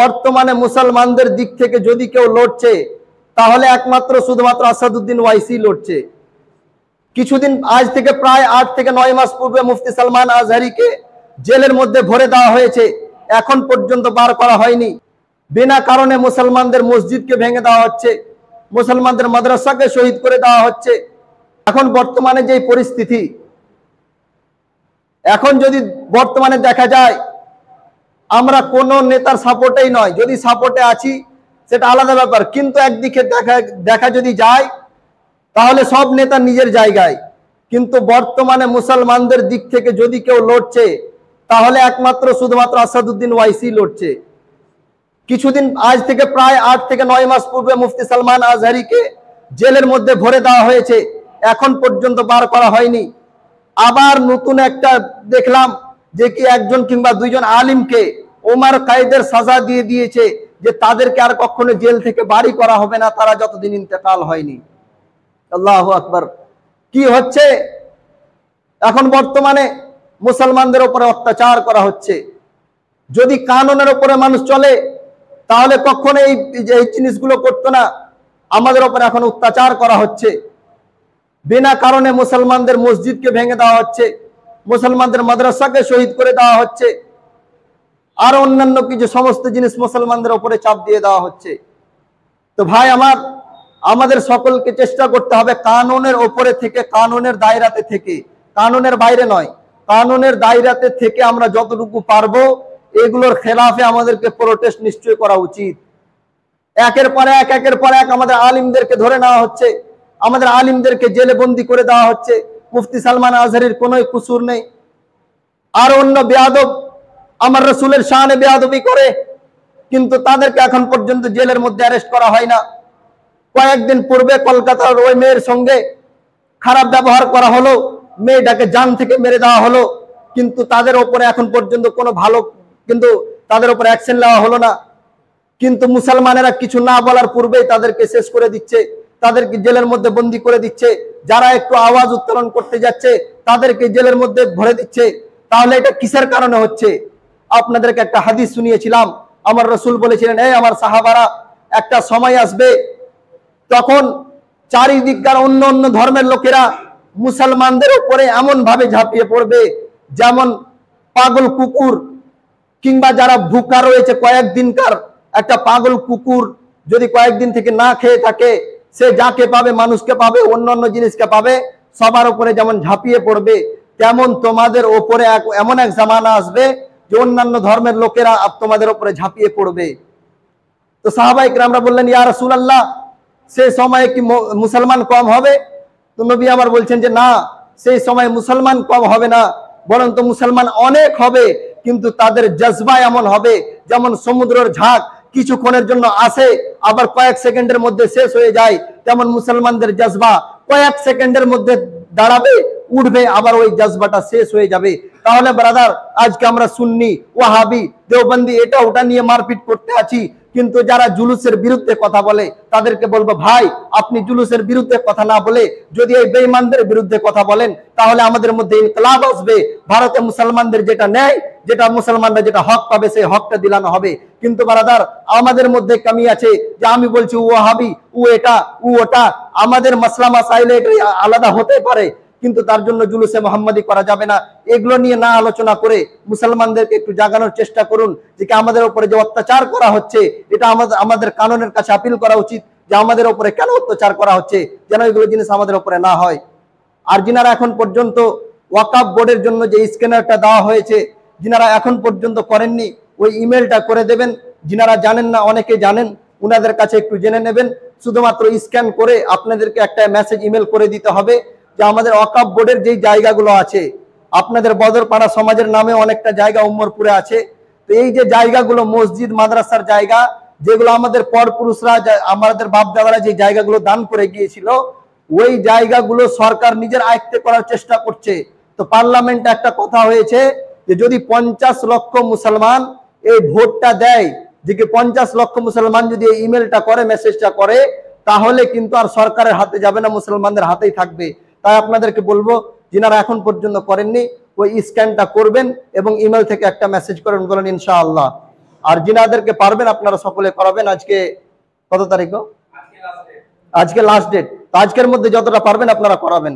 বর্তমানে মুসলমানদের দিক থেকে যদি কেউ লড়ছে তাহলে একমাত্র শুধুমাত্র আসাদুদ্দিন ওয়াইসি লড়ছে। কিছুদিন আজ থেকে প্রায় 8 থেকে 9 মাস পূর্বে মুফতি সালমান আজহারিকে জেলের মধ্যে ভরে দেওয়া হয়েছে, এখন পর্যন্ত বার করা হয়নি। বিনা কারণে মুসলমানদের মসজিদকে ভেঙে দেওয়া হচ্ছে, মুসলমানদের মাদ্রাসাকে শহীদ করে দেওয়া হচ্ছে। এখন বর্তমানে যে পরিস্থিতি, এখন যদি বর্তমানে দেখা যায় আমরা কোন নেতার সাপোর্টেই নয়, যদি সাপোর্টে আছি সেটা আলাদা ব্যাপার, কিন্তু একদিকে দেখা যদি যায় তাহলে সব নেতা নিজের জায়গায়। কিন্তু বর্তমানে মুসলমানদের দিক থেকে যদি কেউ লড়ছে তাহলে একমাত্র শুধুমাত্র আসাদুদ্দিন ওয়াইসি লড়ছে। কিছুদিন আজ থেকে প্রায় 8 থেকে 9 মাস পূর্বে মুফতি সালমান আজহারিকে জেলের মধ্যে ভরে দেওয়া হয়েছে, এখন পর্যন্ত বার করা হয়নি। আবার নতুন একটা দেখলাম যে কি একজন কিংবা দুইজন আলিমকে ওমর কায়েদের সাজা দিয়ে দিয়েছে যে তাদেরকে আর কখনো জেল থেকে বাড়ি করা হবে না তারা যতদিন ইন্তেকাল হয়নি। আল্লাহু আকবার। কি হচ্ছে এখন? বর্তমানে মুসলমানদের উপরে অত্যাচার করা হচ্ছে। যদি কানুনের উপরে মানুষ চলে তাহলে কখনো এই জিনিসগুলো করতো না। আমাদের উপরে এখন অত্যাচার করা হচ্ছে, বিনা কারণে মুসলমানদের মসজিদকে ভেঙে দেওয়া হচ্ছে, মুসলমানদের মাদ্রাসাকে শহীদ করে দেওয়া হচ্ছে, আর অন্যান্য কিছু সমস্ত জিনিস মুসলমানদের উপরে চাপ দিয়ে দেওয়া হচ্ছে। তো ভাই আমার, আমাদের সকলকে চেষ্টা করতে হবে কানুনের উপরে থেকে, কানুনের দায়রাতে থেকে, কানুনের বাইরে নয়, কানুনের দায়রাতে থেকে আমরা যতটুকু পারবো এগুলোর খেলাফে আমাদেরকে প্রোটেস্ট নিশ্চয় করা উচিত। একের পর এক আমাদের আলিমদেরকে ধরে নেওয়া হচ্ছে, আমাদের আলিমদেরকে জেলে বন্দি করে দেওয়া হচ্ছে। মুফতি সালমান আজহারির কোনো কুসুর নেই, আর অন্য বেয়াদব আমার রাসূলের শানে বেয়াদবি করে, কিন্তু তাদেরকে এখন পর্যন্ত জেলের মধ্যে অ্যারেস্ট করা হয় না। কয়েকদিন পূর্বে কলকাতার ওই মেয়ের সঙ্গে খারাপ ব্যবহার করা হলো, মেয়েটাকে জান থেকে মেরে দেওয়া হলো, কিন্তু তাদের উপরে এখন পর্যন্ত কোনো ভালো, কিন্তু তাদের উপরে অ্যাকশন নেওয়া হলো না। কিন্তু মুসলমানেরা কিছু না বলার পূর্বেই তাদেরকে শেষ করে দিচ্ছে, তাদেরকে জেলের মধ্যে বন্দী করে দিচ্ছে। যারা একটু আওয়াজ উত্তোলন করতে যাচ্ছে তাদেরকে জেলের মধ্যে ভরে দিচ্ছে। তাহলে এটা কিসের কারণে হচ্ছে? আপনাদেরকে একটা হাদিস শুনিয়েছিলাম, আমার রাসূল বলেছিলেন, এই আমার সাহাবারা, একটা সময় আসবে তখন চারিদিককার অন্য অন্য ধর্মের লোকেরা মুসলমানদের উপরে এমন ভাবে ঝাঁপিয়ে পড়বে যেমন পাগল কুকুর, কিংবা যারা ভুকা রয়েছে কয়েকদিনকার, একটা পাগল কুকুর যদি কয়েকদিন থেকে না খেয়ে থাকে, সে যাকে পাবে, মানুষকে পাবে, অন্য অন্য জিনিসকে পাবে, সবার উপরে যেমন ঝাঁপিয়ে পড়বে, তেমন তোমাদের ওপরে এমন এক জামানা আসবে যে অন্যান্য ধর্মের লোকেরা তোমাদের উপরে ঝাঁপিয়ে পড়বে। তো সাহাবায়ে কেরামরা বললেন, ইয়া রাসূলুল্লাহ, সেই সময়ে কি মুসলমান কম হবে? তো নবী আমার বলছেন যে না, সেই সময় মুসলমান কম হবে না, বরং তো মুসলমান অনেক হবে, কিন্তু তাদের জজবা এমন হবে যেমন সমুদ্রের ঝাঁক কিছুক্ষণের জন্য আসে আবার কয়েক সেকেন্ডের মধ্যে শেষ হয়ে যায়, তেমন মুসলমানদের জজবা কয়েক সেকেন্ডের মধ্যে দাঁড়াবে, উঠবে, আবার ওই জজবাটা শেষ হয়ে যাবে। তাহলে ব্রাদার, আজকে আমরা সুন্নি, ওয়াহাবি, দেওবন্দি এটা ওটা নিয়ে মারপিট করতে আছি, কিন্তু যারা জুলুসের বিরুদ্ধে কথা বলে তাদেরকে বলবো, ভাই আপনি জুলুসের বিরুদ্ধে কথা না বলে যদি এই বেঈমানদের বিরুদ্ধে কথা বলেন তাহলে আমাদের মধ্যে ইনকিলাব আসবে। ভারতে মুসলমানদের যেটা ন্যায়, যেটা মুসলমানরা যেটা হক পাবে সেই হকটা দিলানো হবে। কিন্তু ব্রাদার, আমাদের মধ্যে কমি আছে যে আমি বলছি ও ওয়াহাবি, ও এটা, ও ওটা, আমাদের মাসলা মাসাইলে এটা আলাদা হতে পারে, কিন্তু তার জন্য জুলুসে মুহাম্মাদি করা যাবে না। এগুলো নিয়ে না আলোচনা করে মুসলমানদেরকে একটু জাগানোর চেষ্টা করুন যে আমাদের উপরে যে অত্যাচার করা হচ্ছে এটা আমাদের কানুনের কাছে আপিল করা উচিত যে আমাদের উপরে কেন অত্যাচার করা হচ্ছে, যেন এগুলো জিনিস আমাদের উপরে না হয়। আর যিনারা এখন পর্যন্ত ওয়াকফ বোর্ডের জন্য যে স্ক্যানারটা দেওয়া হয়েছে, যিনারা এখন পর্যন্ত করেননি ওই ইমেলটা করে দেবেন। যিনারা জানেন না, অনেকে জানেন, উনাদের কাছে একটু জেনে নেবেন। শুধুমাত্র স্ক্যান করে আপনাদেরকে একটা মেসেজ ইমেল করে দিতে হবে যে আমাদের ওয়াকফ বোর্ডের যে জায়গাগুলো আছে, আপনাদের বদরপাড়া সমাজের নামে অনেকটা জায়গা উম্মরপুরে আছে, তো এই যে জায়গাগুলো মসজিদ মাদ্রাসার জায়গা, যেগুলো আমাদের পরপুরুষরা, আমাদের বাপ দাদারা যে জায়গাগুলো দান করে গিয়েছিল, ওই জায়গাগুলো সরকার নিজের আয়ত্তে করার চেষ্টা করছে। তো পার্লামেন্টে একটা কথা হয়েছে যে যদি 50 লক্ষ মুসলমান এই ভোটটা দেয়, যে 50 লক্ষ মুসলমান যদি এই ইমেলটা করে, মেসেজটা করে, তাহলে কিন্তু আর সরকারের হাতে যাবে না, মুসলমানদের হাতেই থাকবে। তাই আপনাদেরকে বলবো, যিনারা এখন পর্যন্ত করেননি ওই স্ক্যানটা করবেন এবং ইমেল থেকে একটা মেসেজ করেন, বলেন ইনশাআল্লাহ। আর যিনাদেরকে পারবেন আপনারা সকলে করাবেন। আজকে কত তারিখ? আজকে লাস্ট ডেট। আজকের মধ্যে যতটা পারবেন আপনারা করাবেন।